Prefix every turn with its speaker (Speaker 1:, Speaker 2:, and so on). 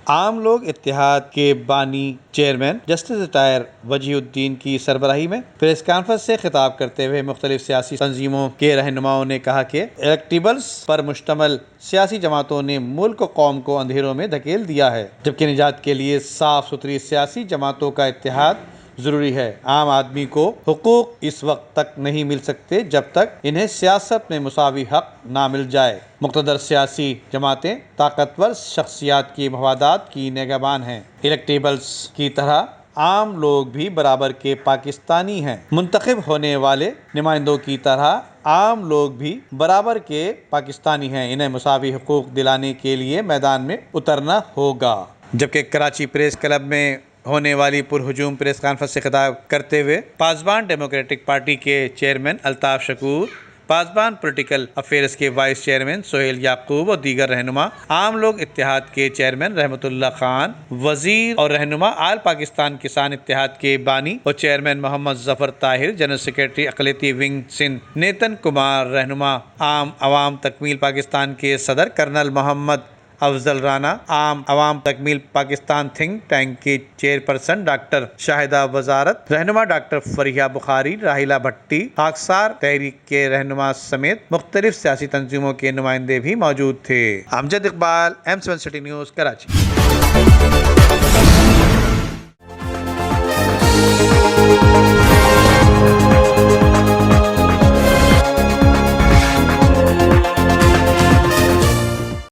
Speaker 1: عام لوگ اتحاد کے بانی چیئرمین جسٹس ریٹائر وجیہ الدین کی سربراہی میں پریس کانفرنس سے خطاب کرتے ہوئے مختلف سیاسی تنظیموں کے رہنماؤں نے کہا کہ الیکٹیبلز پر مشتمل سیاسی جماعتوں نے ملک و قوم کو اندھیروں میں دھکیل دیا ہے، جبکہ نجات کے لیے صاف ستھری سیاسی جماعتوں کا اتحاد ضروری ہے۔ عام آدمی کو حقوق اس وقت تک نہیں مل سکتے جب تک انہیں سیاست میں مساوی حق نہ مل جائے۔ مقتدر سیاسی جماعتیں طاقتور شخصیات کی مفادات کی نگہبان ہیں۔ الیکٹیبلز کی طرح عام لوگ بھی برابر کے پاکستانی ہیں۔ منتخب ہونے والے نمائندوں کی طرح عام لوگ بھی برابر کے پاکستانی ہیں۔ انہیں مساوی حقوق دلانے کے لیے میدان میں اترنا ہوگا۔ جبکہ کراچی پریس کلب میں ہونے والی پرہجوم پریس کانفرنس سے خطاب کرتے ہوئے پاسبان ڈیموکریٹک پارٹی کے چیئرمین الطاف شکور، پاسبان پولیٹیکل افیئرز کے وائس چیئرمین سہیل یعقوب اور دیگر رہنما، عام لوگ اتحاد کے چیئرمین رحمت اللہ خان، وزیر اور رہنما آل پاکستان کسان اتحاد کے بانی اور چیئرمین محمد ظفر طاہر، جنرل سیکرٹری اقلیتی ونگ سندھ نیتن کمار، رہنما عام عوام تکمیل پاکستان کے صدر کرنل محمد افضل رانا، عام عوام تکمیل پاکستان تھنک ٹینک کی چیئرپرسن ڈاکٹر شاہدہ وزارت، رہنما ڈاکٹر فریحہ بخاری، راحیلہ بھٹی، خاکسار تحریک کے رہنما سمیت مختلف سیاسی تنظیموں کے نمائندے بھی موجود تھے۔ Amjad Iqbal, M7 City News, Karachi.